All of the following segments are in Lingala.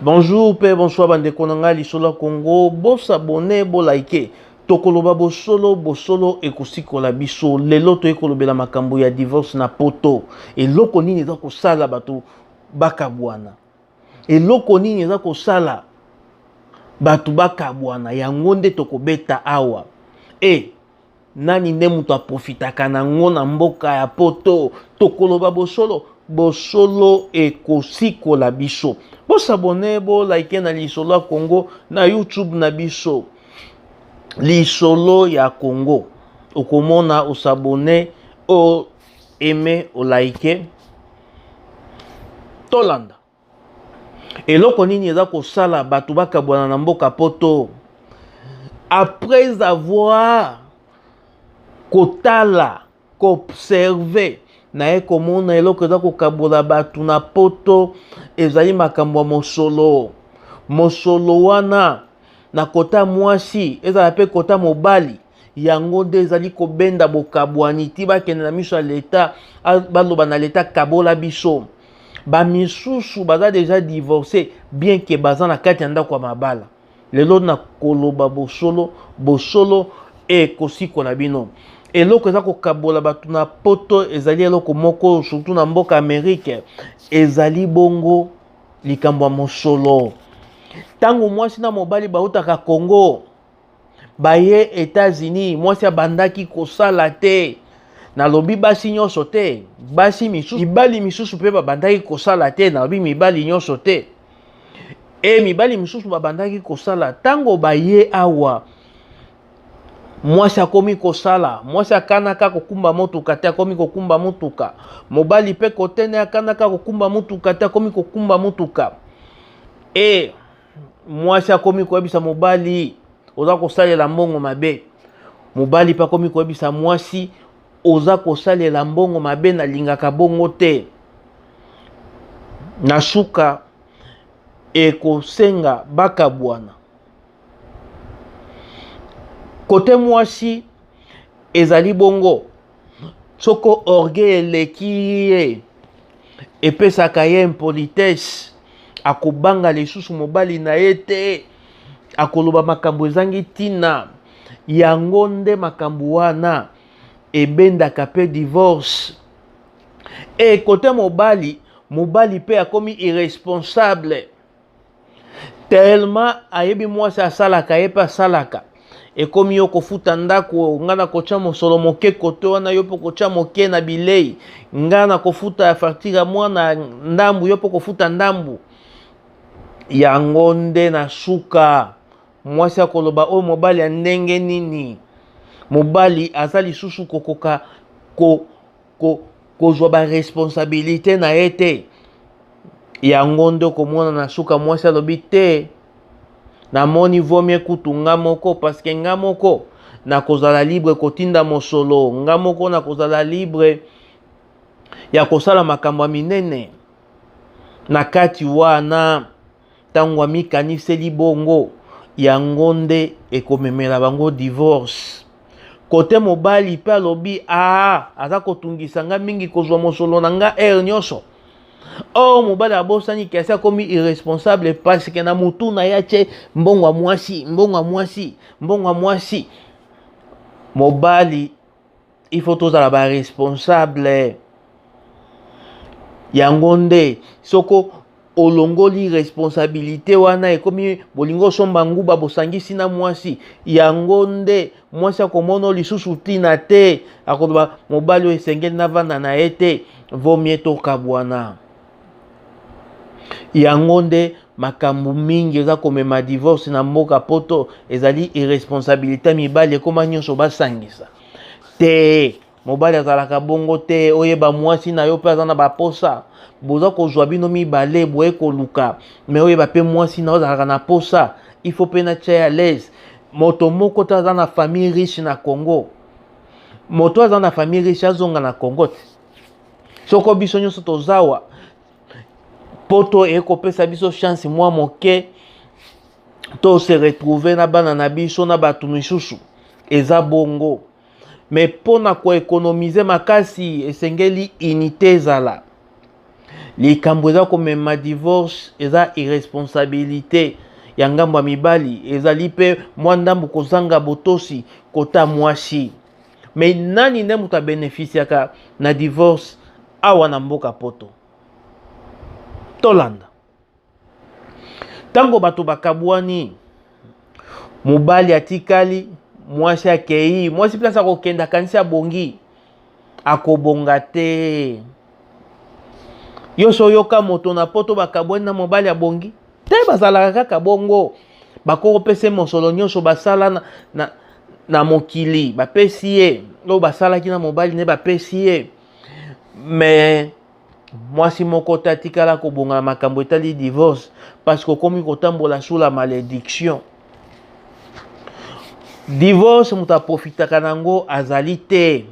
Bonjour, père, bonsoir, bande konanga, lisolo Congo, bo s'abonner, bo liker. Tokoloba bo solo, ekosikola biso. Lelo to ekolobela makambo ya divorce na poto. Eloko nini eza kosala bato bakabwana. Eloko nini eza kosala bato bakabwana. Yango nde tokobeta awa. Nani nde mutu aprofitaka nango na mboka ya poto. Tokoloba bosolo ekosikola biso. Bo s'abonner, bo like na lisolo Congo na YouTube na biso. Lisolo ya Congo. Okomona o s'abonner, o aimer, o like. Tolanda. Eloko nini eza kosala bato bakabwana na mboka poto. Après avoir kotala, kobserver na ekomona eloko eza kokabola bato na poto ezali makambo ya mosolo. Mosolo wana na kota mwasi ezala pe kota mobali. Yango nde ezali kobenda bokabwani ti bakende na miso ya leta baloba na leta kabola biso. Ba misusu baza déjà divorcé bien que baza na kati ya ndako ya mabala. Lelo na koloba bosolo ekosiko na bino. Eloko eza kokabola bato na poto ezali eloko moko surtout na mboka Amerique ezali bongo likambo ya mosolo. Tango mwasi na mobali bautaka Congo baye États-Unis mwasi abandaki kosala te na lobi basi nyonso te basi misusu mibali misusu pe babandaki kosala te na lobi mibali nyonso te mibali misusu babandaki kosala tango baye awa mwasi akomi kosala mwasi akanaka kokumba motuka te akomi kokumba motuka mobali pe kotene akanaka kokumba motuka te akomi kokumba motuka mwasi akomi koyebisa mobali oza kosalela mbongo mabe mobali pe akomi koyebisa mwasi oza kosalela mbongo mabe nalingaka bongo te na suka ekosenga bakabwana. Kote mwasi ezali bongo soko orgueil eleki ye epesaka ye impolitesse akobanga lisusu mobali na ye te akoloba makambo ezangi tina yango nde makambo wana ebendaka pe divorce. Kote mobali pe akomi irresponsable tellement ayebi mwasi asalaka ye pe asalaka ekomi yo kofuta ndako nga na kotia mosolo moke kote wana yo po kotia moke na bilei nga na kofuta facture mwana ndambu yo po kofuta ndambu yango nde na suka mwasi akoloba oyo mobali ya ndenge nini mobali aza lisusu kokoka kozwa baresponsabilité na ye te yango nde okomona na suka mwasi alobi te namoni vomie kutu nga moko paske nga moko na kozala libre kotinda mosolo nga moko na kozala libre ya kosala makambo ya minene na kati wana tango amikaniseli bongo yango nde ekomemela bango divorce. Kote mobali pe alobi aza kotungisa nga mingi kozwa mosolo na nga nyonso mobali abosani kasi akomi irresponsable parce que na mutu na ya che mbongo mwasi mobali il faut tozala ba responsable yango nde soko olongoli responsabilité wana ekomi bolingo somba nguba bosangisi na mwasi yango nde mwasi akomona lisusu tina te akoloba mobali oyo esengeli navanda na ye te vomie tokabwana. Yango nde makambo mingi eza komema divorce na mboka poto ezali irresponsabilité mibali ekoma nyonso basangisa te mobali azalaka bongo te oyeba mwasi na yo pe aza na baposa boza kozwa bino mibale boye koluka me oyeba pe mwasi na ozalaka na posa il faut pe na tia à l'aise moto moko te aza na famille riche na Congo moto aza na famille riche azonga na Congo te soko biso nyonso tozawa poto ekopesa biso chance mwa moke to se retrouver na bana na biso na bato misusu eza bongo mais pona ko économiser makasi esengeli unité ezala likambo eza komema divorce eza irresponsabilité ya ngambo ya mibali, ezali mpe mwa ndambo kozanga botosi kota mwasi. Me nani nde moto abénéficiaka na divorce awa na mboka poto? Tolanda tango bato bakabwani, mobali atikali, mwasi akei, mwasi place akokenda kanisi abongi, akobonga te. Yo so yoka moto na poto bakabwani na mobali abongi te, bazalaka kaka bongo, bakopesa mosolo nyonso basala na mokili bapesi ye, oyo basalaki na mobali ne bapesi ye. Mais mwasi moko te atikala kobonga na makambo etali divorce parce que okomi kotambola sous la malédiction. Divorce moto aprofitaka nango azali te.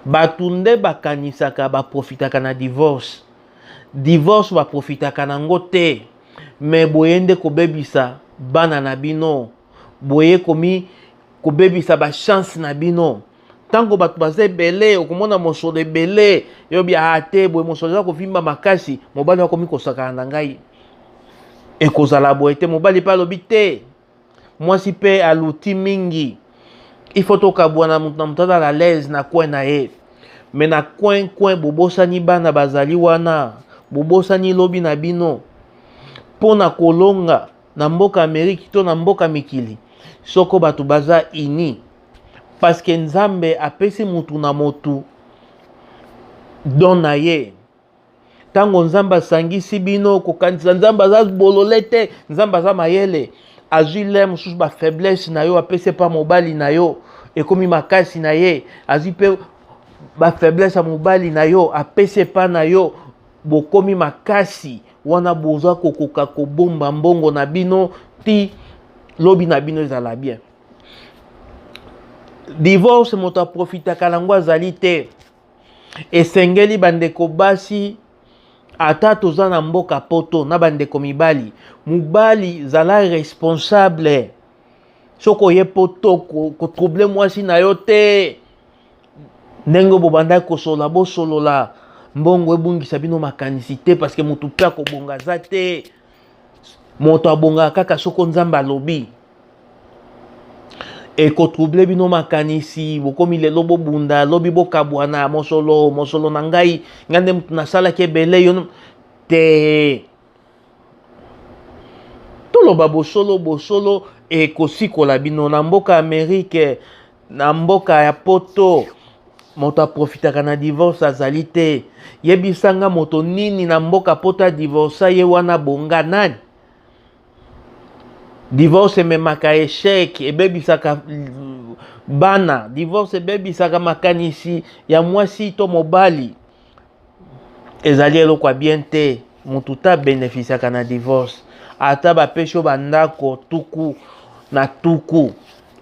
Bato nde bakanisaka baprofitaka na divorce. Divorce baprofitaka nango te. Mais boye nde kobebisa bana na bino, boye komi kobebisa ba chance na bino. Tango bato baza ebele, okomona mosolo ebele, yobi te boye mosolo eza kovimba makasi, mobali akomi kosakana na ngai ekozala boye te. Mobali pe alobi te, mwasi pe aluti mingi. Il faut tokabwana na moto azala l'aise na coin na ye. Mais na coin bobosani bana bazali wana, bobosani lobi na bino pona kolonga na mboka Ameriki to na mboka mikili. Soko bato baza ini parce que Nzambe apesi mutu na motu don na ye. Tango Nzambe asangisi bino kokanisa Nzambe aza bolole te, Nzambe aza mayele. Azui le mosusu ba faiblesse na yo apesi pa mobali na yo ekomi makasi na ye. Azui pe ba faiblesse ya mobali na yo apesi pa na yo bokomi makasi. Wana boza kokoka kobomba mbongo na bino ti lobi na bino ezala bien. Divorce moto aprofitaka nango azali te. Esengeli bandeko basi ata toza na mboka poto na bandeko mibali, mobali zala responsable. Soko ye poto ko trouble mwasi na yo te. Ndenge bobanda kosola bosolola mbongo ebungisa bino makanisi te parce que moto pe akobonga za te. Moto abonga kaka soko Nzambe alobi. Eko trouble bino makanisi, bokomi lelo bobunda, lobi bokabwana mosolo na ngai, ngande mutu nasala kebele yo te. Toloba bosolo eko sikola bino na mboka Amerike, na mboka ya poto. Moto aprofitaka na divorce azali te. Yebisanga moto nini na mboka poto divorce ye wana bonga nani? Divorce memaka échec, ebebisaka bana. Divorce ebebisaka makanisi ya mwasi to mobali. Ezali eloko bien te. Mutu ta bénéficiaka na divorce. Ata bapesho bandako tuku na tuku.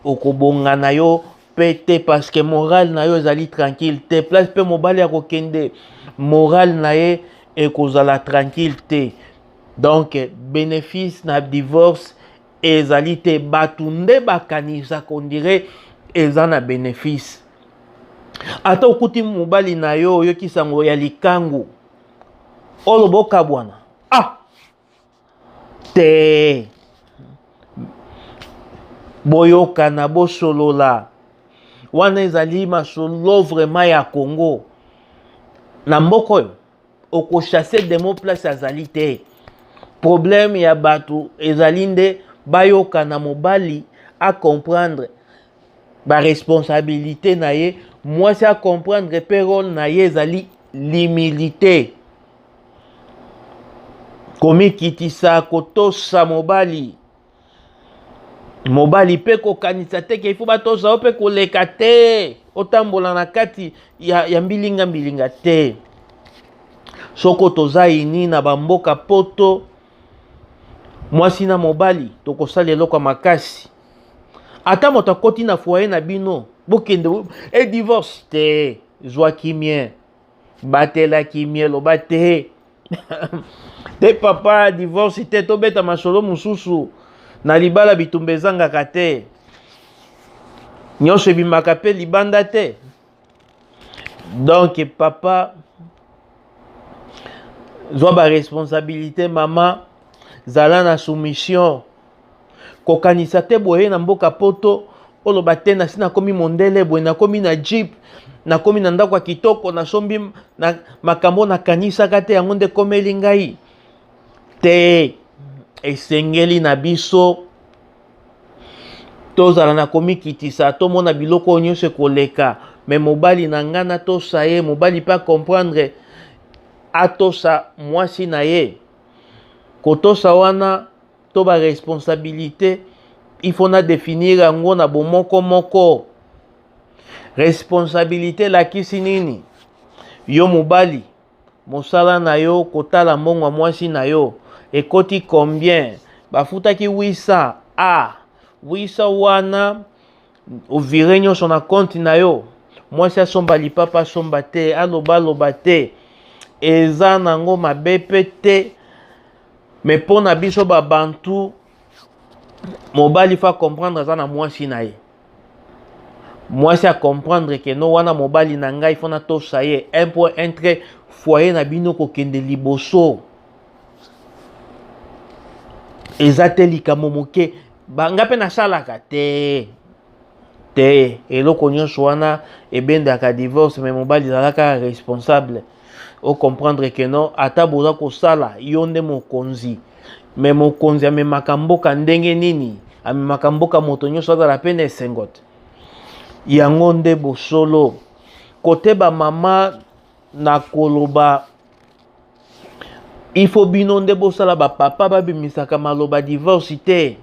Okobonga na yo pete parce que moral na yo ezali tranquille te. Place pe mobali ya kokende, moral na ye ekozala tranquille te. Donc bénéfice na divorce ezali te. Batu nde bakanisa kondire eza na bénéfice. Ata okuti mobali na yo yokisango ya likangu olo bokabwana te. Boyokana bosolola. Wana ezali masolo vraiment ya Congo. Na mboko yo okochasse demo place azali te. Problème ya batu ezali nde bayokana mobali a comprendre ba responsabilité na ye, mwasi a comprendre pe rôle na ye ezali l'humilité. Komikitisa kotosa mobali. Mobali pe kokanisa te ke ifo batosa pe koleka te. Otambola na kati ya mbilinga te. Soko toza ini na bamboka poto, mwasi na mobali tokosala eloko makasi. Ata moto akoti na foyer na bino bokende divorce te. Zwa kimie batela kimie loba te. Te papa divorce te tobeta masolo mususu na libala bitumba ezangaka te. Nyonso ebimaka pe libanda te. Donc papa zwa ba responsabilité mama, zala na soumission. Kokanisa te boye na mboka poto, oloba te na sina komi mondele boye na komi na jeep, na komi na ndako ya kitoko, na sombi na makambo na kanisaka te yango nde komeli ngai. Te esengeli na biso tozala na komikitisa tomona biloko nyonso koleka, me mobali na ngana tosa ye, mobali pa comprendre atosa mwasi na ye. Kotosa wana to ba responsabilité, il faut na définir yango na bomoko moko. Responsabilité la kisi nini? Yo mobali, mosala na yo kotala mbongo mwasi na yo ekoti combien? Bafutaki 800. Ah, 800 wana ovire nyonso na compte na yo. Mwasi asomba lipapa asomba te, aloba te. Eza nango mabe pe te. Mais pour na biso ba bantu, mobali fa comprendre aza na mwasi na ye. Mwasi a comprendre que no wana mobali na ngai fona to saye un point entre foyer na bino ko kende liboso. Ezate likambo moke banga pe na salaka te. Te eloko nyonso wana ebendaka divorce, mais mobali zalaka responsable. O comprendre que non ata boza ko sala yonde mokonzi, mais mokonzi amemaka mboka ndenge nini, amemaka mboka moto nyonso azala pene esengote. Yango nde bosolo kote ba mama na koloba, il faut bino nde bosala ba papa babimisaka maloba divorce te.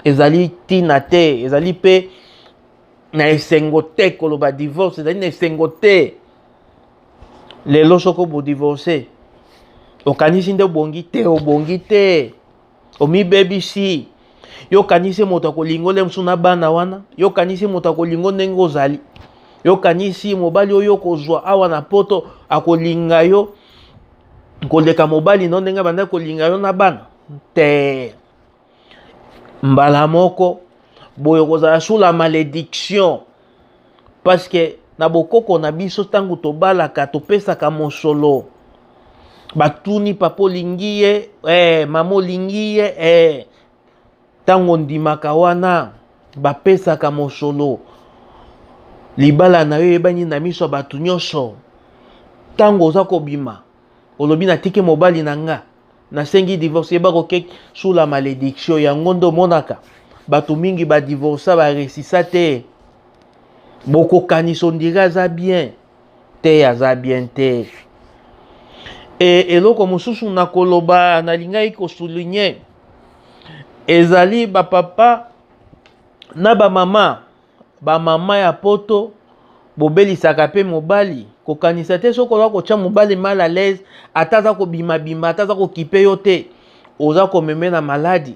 Ezali tina te, ezali pe na esengo te koloba divorce, ezali na esengo te. Lelo soko bo divorce, okanisi nde obongi te, obongi te. Omi baby si. Yo kanisi moto akolingo le msuna bana wana, yo kanisi moto akolingo ndenge ozali. Yo kanisi mobali oyo kozwa awa na poto akolinga yo koleka mobali no ndenge banda kolinga yo na bana. Te. Mbala moko boyo kozala sous la malédiction, parce que na bokoko na biso tangu tobalaka topesaka mosolo. Batuni papo lingiye, mamo lingiye, tango ndimaka wana bapesaka mosolo. Libala na yo ebani na miso batu nyonso. Tango oza kobima, olobi na tike mobali na nga, na sengi divorce eba koke sous la malédiction. Yango ndo monaka batu mingi ba divorça ba resisa te. Boko kaniso ndira za bien te, aza bien te. Eloko mosusu na koloba na lingai ko souligner, ezali ba papa na ba mama ya poto bobelisaka pe mobali. Kokanisa te soko za ko tia mobali mal à l'aise, ataza ko bima ataza ko kipe yo te, oza ko meme na maladi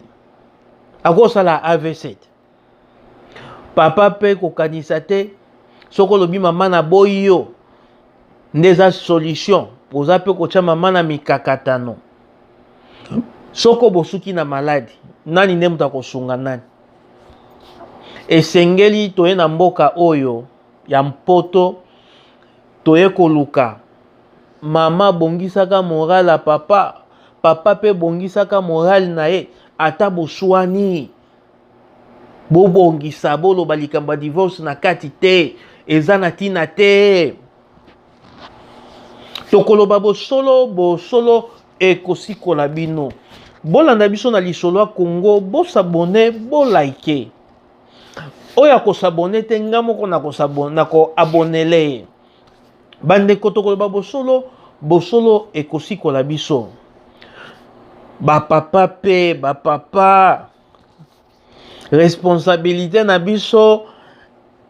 akosala AV7. Papa pe kokanisa te soko lobi mama na boyi yo ndeza solution, oza pe ko tia mama na mikakatano. Soko bosuki na maladi, nani nde muta kosunga nani? Esengeli toye na mboka oyo ya mpoto toye koluka mama bongisaka moral ya papa, papa pe bongisaka moral na ye, ata boswani bobongisa boloba likambo ya divorce na kati te, eza na tina te. Tokoloba bosolo ekosikola bino. Bolanda biso na lisolo ya Congo, bosabone, bolike. Oya kosabone te nga moko na ko abonele. Bandeko tokoloba bosolo ekosikola biso. Ba papa responsabilité na biso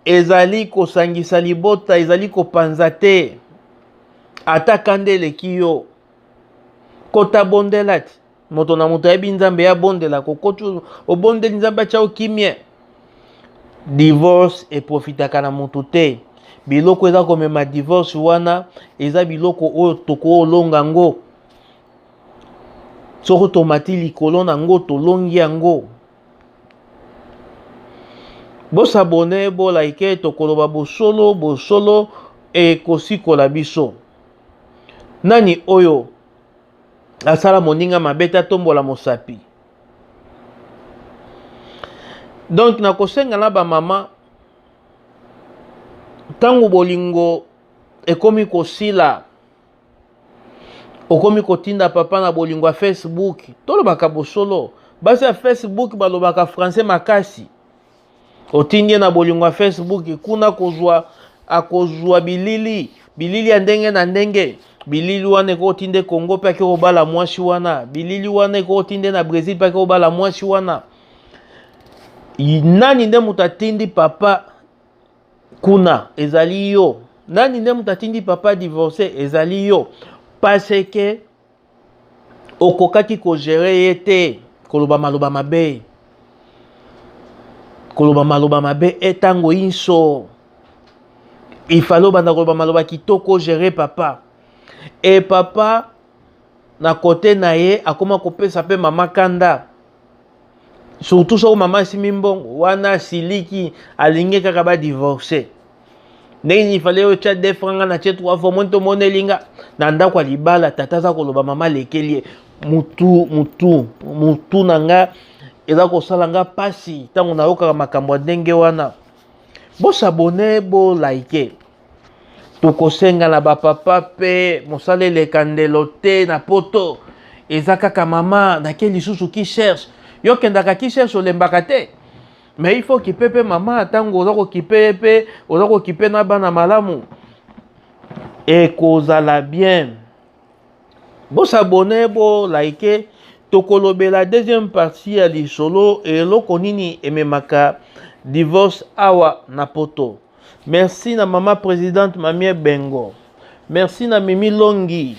ezali kosangisa libota, ezali kopanza te. Ata kande leki yo kota bondela ti moto na moto yebi nzambe ya bondela kokotu obondeli nzambe atia kimie. Divorce eprofitaka na moto te. Biloko eza komema divorce wana eza biloko oyo tokolonga ngo. Soko tomati likolo na ngo tolongi yango. Bosabone, bolike, tokoloba bosolo ekosikola biso. Nani oyo asala moninga mabeta tombola mosapi. Donc nakosenga na ba mama tangu bolingo ekomi kosila okomi kotinda papa na bolingo ya Facebook tolobaka bosolo basi ya Facebook balobaka français makasi otindi na bolingo ya Facebook kuna akozwa bilili ya ndenge na ndenge bilili wana ekotinde Congo pe akobala mwasi wana bilili wana ekotinde na Brésil pe akobala mwasi wana nani nde mutatindi papa kuna ezali yo nani nde mutatindi papa divorcé ezali yo parce que okokaki ko gérer yete koloba maloba mabe etango inso il fallait banda koloba maloba kitoko gérer papa et papa na côté na ye akoma kopesa pe mama kanda surtout so mama simimbongo wana siliki alinge kaka ba divorcer ndenge il fallait ocha de franga na chetu wa fomonto monelinga na ndako libala tata za koloba mama lekelie mutu nanga eza kosala nga pasi tango nayoka makambo ndenge wana bosabone bo like tokosenga na bapapa pe mosala elekandelo te na poto eza kaka mama nake lisusu ki cherche yokendaka ki cherche olembaka te mais il faut kipe mama tango oza kokipe pe oza kokipe na bana malamu ekozala bien bosabone bo like tokolobela deuxième partie ya lisolo eloko nini ememaka divorce awa na poto. Merci na mama présidente Mamie Bengo. Merci na Mimi Longi.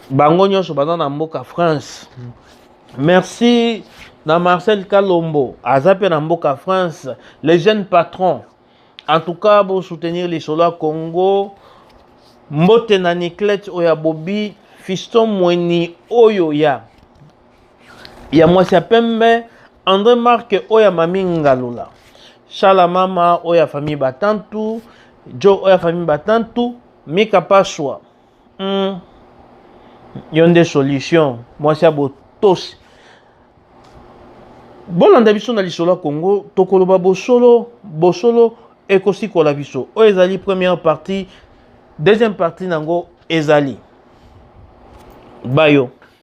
Bango nyonso baza na mboka France. Merci na Marcel Kalombo. Azape na mboka France. Les jeunes patrons. En tout cas, pour soutenir les soldats Congo. Mbote na Niclette Oya Bobi. Fiston Mweni Oyo ya. Ya mwasi ya pembe. André Marc Oya Mami Ngalula. Shala mama oya famille batantu, Jo oya famille batantu, Mika Paswa. Yonde solution, moi c'est botos. Bolanda biso na lisolo Congo, tokoloba bosolo ekosi kola biso. O ezali première partie, deuxième partie nango ezali. Bayo.